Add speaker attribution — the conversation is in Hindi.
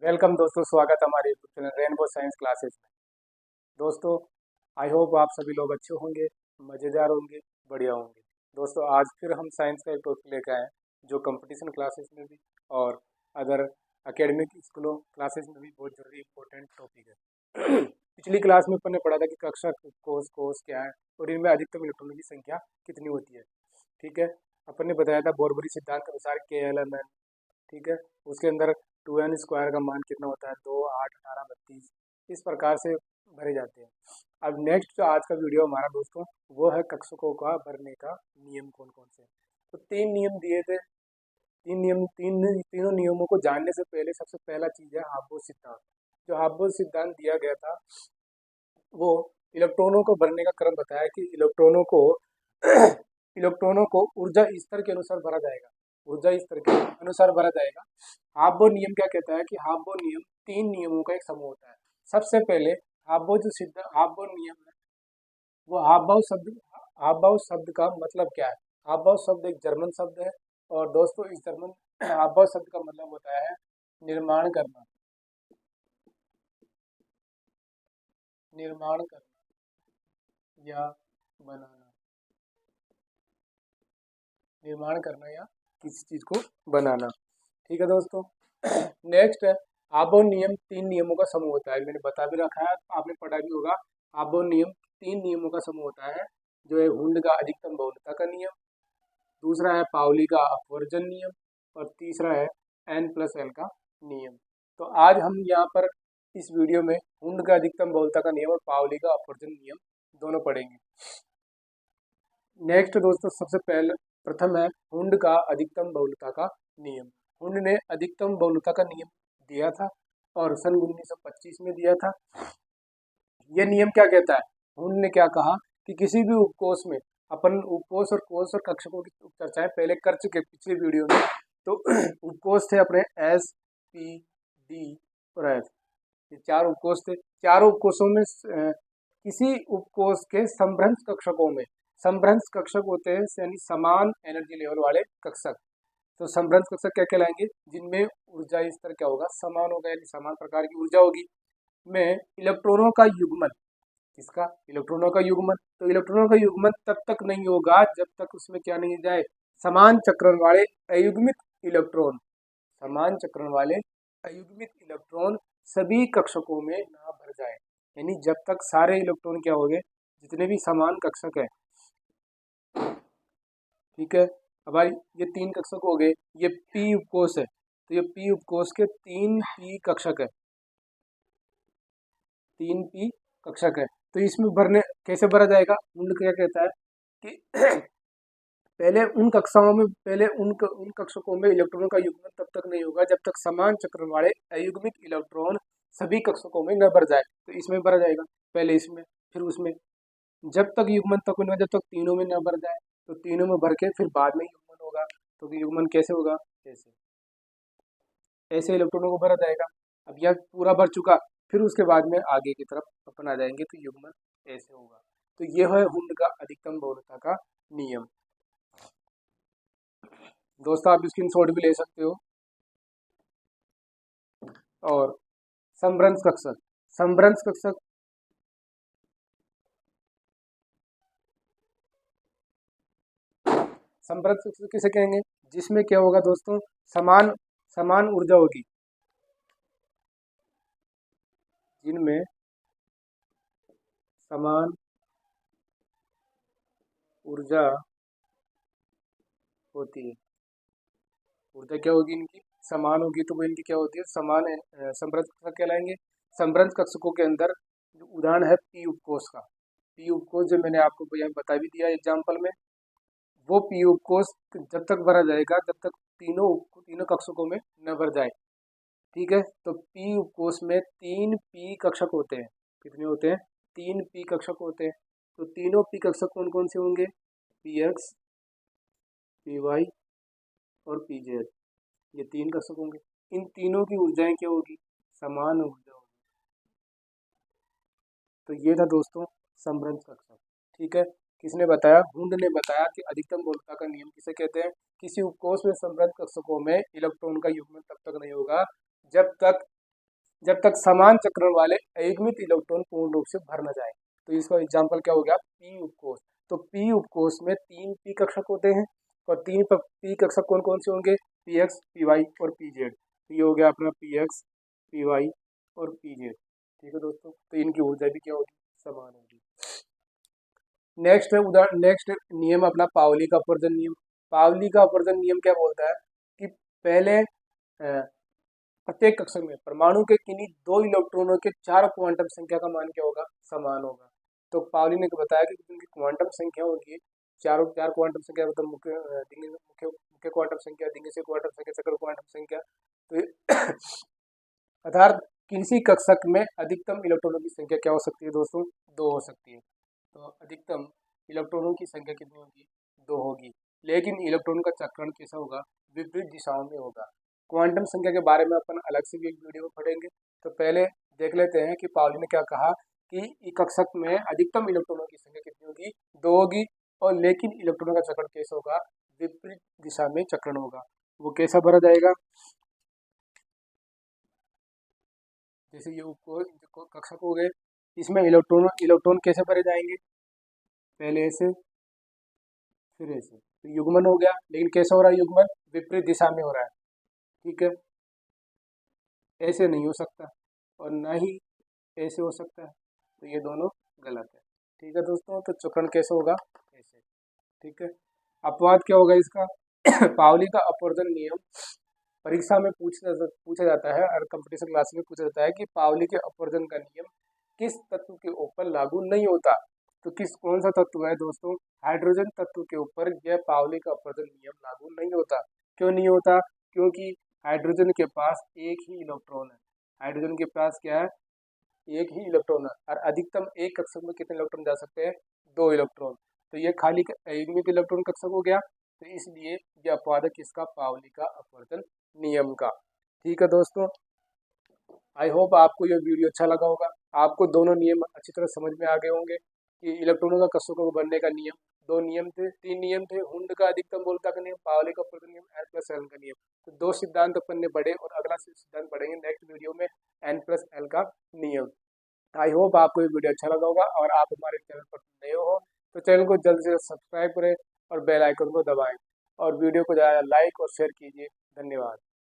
Speaker 1: वेलकम दोस्तों, स्वागत है हमारे YouTube channel rainbow science classes में। दोस्तों, आई होप आप सभी लोग अच्छे होंगे, मज़ेदार होंगे, बढ़िया होंगे। दोस्तों, आज फिर हम साइंस का एक टॉपिक लेकर आए हैं जो कंपटीशन क्लासेस में भी और अदर एकेडमिक स्कूलों क्लासेस में भी बहुत जरूरी इंपॉर्टेंट टॉपिक है। पिछली क्लास में अपन ने पढ़ा था कि कक्षा कोष कोष क्या है और इनमें अधिकतम इलेक्ट्रॉनों की संख्या कितनी होती है। ठीक है, अपन ने बताया था बोरबरी सिद्धांत के अनुसार KLMN। ठीक है, उसके अंदर 2n² का मान कितना होता है, 2, 8, 18, 32, इस प्रकार से भरे जाते हैं। अब नेक्स्ट जो आज का वीडियो हमारा दोस्तों, वो है कक्षकों का भरने का नियम कौन कौन से हैं। तो 3 नियम दिए थे। तीनों नियमों को जानने से पहले सबसे पहला चीज़ है हाब्बो सिद्धांत। जो हाब्बो सिद्धांत दिया गया था वो इलेक्ट्रॉनों को भरने का क्रम बताया कि इलेक्ट्रॉनों को ऊर्जा स्तर के अनुसार भरा जाएगा। ऊर्जा स्तर के अनुसार भरा जाएगा। हाब्बो नियम क्या कहता है कि हाब्बो नियम 3 नियमों का एक समूह होता है। सबसे पहले हाब्बो नियम है वो हाब्बाउ शब्द का मतलब क्या है। हाब्बाउ शब्द एक जर्मन शब्द है और दोस्तों इस जर्मन हाब्बाउ शब्द का मतलब होता है निर्माण करना। निर्माण करना या बनाना। निर्माण करना या किसी चीज को बनाना। ठीक है दोस्तों। नेक्स्ट है आबो नियम 3 नियमों का समूह होता है। मैंने बता भी रखा है, आपने पढ़ा भी होगा। आबो नियम 3 नियमों का समूह होता है, जो है हुंड का अधिकतम बहुलता का नियम, दूसरा है पाउली का अपवर्जन नियम और तीसरा है N+L का नियम। तो आज हम यहाँ पर इस वीडियो में हुंड का अधिकतम बहुलता का नियम और पाउली का अपवर्जन नियम दोनों पढ़ेंगे। नेक्स्ट दोस्तों, सबसे पहले प्रथम है हुंड का अधिकतम बहुलता का नियम। हुंड ने अधिकतम बहुलता का नियम दिया था और सन 1925 में दिया था। यह नियम क्या कहता है? हुंड ने क्या कहा कि किसी भी उपकोष में, अपन उपकोष और कोष और कक्षकों की चर्चाएं पहले कर चुके पिछले वीडियो में। तो उपकोष थे अपने S, P, D और F। ये 4 उपकोष थे। चारों उपकोषों में किसी उपकोष के संभ्रंश कक्षकों में, संभ्रंश कक्षक होते हैं यानी समान एनर्जी लेवल वाले कक्षक। तो संभ्रंश कक्षक क्या कहलाएंगे? जिनमें ऊर्जा स्तर क्या होगा? समान होगा, यानी समान प्रकार की ऊर्जा होगी। में इलेक्ट्रॉनों का युग्मन, किसका? इलेक्ट्रॉनों का युग्मन। तो इलेक्ट्रॉनों का युग्मन तब तक नहीं होगा जब तक उसमें क्या नहीं जाए? समान चक्रण वाले अयुग्मित इलेक्ट्रॉन। समान चक्रण वाले अयुग्मित इलेक्ट्रॉन सभी कक्षकों में ना भर जाए। यानी जब तक सारे इलेक्ट्रॉन क्या हो गए, जितने भी समान कक्षक है, ठीक है, हमारी ये 3 कक्षक हो गए। ये P उपकोष है, तो ये P उपकोष के 3 P कक्षक है, 3 P कक्षक है। तो इसमें भरने कैसे भरा जाएगा? उन क्या कहता है कि पहले उन कक्षाओं में, पहले उन कक्षकों में इलेक्ट्रॉनों का युग्मन तब तक नहीं होगा जब तक समान चक्रण वाले अयुग्मित इलेक्ट्रॉन सभी कक्षकों में न भर जाए। तो इसमें भरा जाएगा, पहले इसमें फिर उसमें, जब तक युग्मन तक होगा जब तक तीनों में न भर जाए। तो तीनों में भर के फिर बाद में युग्मन होगा। तो युग्मन कैसे होगा? ऐसे ऐसे इलेक्ट्रॉनों को भरा जाएगा। अब यह पूरा भर चुका, फिर उसके बाद में आगे की तरफ अपन आ जाएंगे तो युग्मन ऐसे होगा। तो यह है हुंड का अधिकतम बहुलता का नियम। दोस्तों आप स्क्रीनशॉट भी ले सकते हो। और संभ्रंश कक्षक, संभ्रंश कक्षक संभ्रंश कक्षक किसे कहेंगे? जिसमें क्या होगा दोस्तों? समान समान ऊर्जा होगी, जिनमें समान ऊर्जा होती है। ऊर्जा क्या होगी इनकी? समान होगी। तो वो इनकी क्या होती है? समान संभ्रंश कक्षक कहलाएंगे। संभ्रंश कक्षकों के अंदर जो उदाहरण है P उपकोष का, P उपकोष जो मैंने आपको यहाँ बता भी दिया एग्जाम्पल में, वो P उपकोष जब तक भरा जाएगा जब तक तीनों कक्षकों में न भर जाए। ठीक है, तो P उपकोष में 3 P कक्षक होते हैं। कितने होते हैं? 3 P कक्षक होते हैं। तो तीनों P कक्षक कौन कौन से होंगे? PX, PY और PZ। ये 3 कक्षक होंगे। इन तीनों की ऊर्जाएं क्या होगी? समान ऊर्जा होगी। तो ये था दोस्तों संभ्रंश कक्षक। ठीक है, किसने बताया? हुंड ने बताया कि अधिकतम बहुलता का नियम किसे कहते हैं? किसी उपकोष में संभ्रंश कक्षकों में इलेक्ट्रॉन का युग्मन तब तक नहीं होगा जब तक जब तक समान चक्रण वाले अयुग्मित इलेक्ट्रॉन पूर्ण रूप से भर न जाए। तो इसका एग्जाम्पल क्या हो गया, पी उपकोष। तो पी उपकोष में 3 पी कक्षक होते हैं और 3 पी कक्षक कौन कौन से होंगे, पी एक्स, पी वाई और पी जेड। तो ये हो गया अपना पी एक्स, पी वाई और पी जेड। ठीक है दोस्तों, तो इनकी ऊर्जा भी क्या होगी, समान होगी। नेक्स्ट है उदाहरण, नेक्स्ट नियम अपना पावली का अपवर्जन नियम। पावली का अपवर्जन नियम क्या बोलता है कि पहले प्रत्येक कक्षक में परमाणु के किन्हीं 2 इलेक्ट्रॉनों के 4 क्वांटम संख्या का मान क्या होगा, समान होगा। तो पावली ने बताया कि जिनकी क्वांटम संख्या होगी, चारों 4 क्वांटम संख्या मतलब मुख्य क्वांटम संख्या, डिंगीश क्वांटम संख्या, सकल क्वांटम संख्या। तो अर्थात किसी कक्षक में अधिकतम इलेक्ट्रॉनों की संख्या क्या हो सकती है दोस्तों, 2 हो सकती है। तो अधिकतम इलेक्ट्रॉनों की संख्या कितनी होगी, 2 होगी। लेकिन इलेक्ट्रॉन का चक्रण कैसा होगा, विपरीत दिशाओं में होगा। क्वांटम संख्या के बारे में अपन अलग से भी एक वीडियो में पढ़ेंगे। तो पहले देख लेते हैं कि पावली ने क्या कहा कि कक्षक में अधिकतम इलेक्ट्रॉनों की संख्या कितनी होगी, 2 होगी। और लेकिन इलेक्ट्रॉनों का चक्रण कैसा होगा, विपरीत दिशा में चक्रण होगा। वो कैसा भरा जाएगा, जैसे ये कक्षक हो गए, इसमें इलेक्ट्रॉन कैसे भरे जाएंगे, पहले ऐसे फिर ऐसे, तो युग्मन हो गया। लेकिन कैसा हो रहा है युग्मन, विपरीत दिशा में हो रहा है। ठीक है, ऐसे नहीं हो सकता और ना ही ऐसे हो सकता है, तो ये दोनों गलत है। ठीक है दोस्तों, तो चक्रण कैसे होगा, ऐसे। ठीक है, अपवाद क्या होगा इसका पावली का अपवर्जन नियम परीक्षा में पूछा जाता है और कंपटीशन क्लास में पूछा जाता है कि पावली के अपवर्जन का नियम किस तत्व के ऊपर लागू नहीं होता। तो कौन सा तत्व है दोस्तों, हाइड्रोजन तत्व के ऊपर यह पावली का अपवर्जन नियम लागू नहीं होता। क्यों नहीं होता, क्योंकि हाइड्रोजन के पास एक ही इलेक्ट्रॉन है। हाइड्रोजन के पास क्या है, एक ही इलेक्ट्रॉन है और अधिकतम एक कक्षक में कितने इलेक्ट्रॉन जा सकते हैं, 2 इलेक्ट्रॉन। तो ये खाली अयुग्मित इलेक्ट्रॉन कक्षक हो गया। तो इसलिए ये अपवाद है किसका, पावली का अपवर्जन नियम का। ठीक है दोस्तों, आई होप आपको ये वीडियो अच्छा लगा होगा। आपको दोनों नियम अच्छी तरह समझ में आ गए होंगे कि इलेक्ट्रॉनों का कक्षकों को बनने का नियम, 2 नियम थे, 3 नियम थे, हुंड का अधिकतम बोलता का नियम, पावली का अपवर्जन नियम, N+L का नियम। तो 2 सिद्धांत अपन ने पढ़े और अगला सिद्धांत पढ़ेंगे नेक्स्ट वीडियो में, N+L का नियम। आई होप आपको ये वीडियो अच्छा लगा होगा और आप हमारे चैनल पर नए हो तो चैनल को जल्द से सब्सक्राइब करें और बेल आइकन को दबाएं और वीडियो को ज़्यादा लाइक और शेयर कीजिए। धन्यवाद।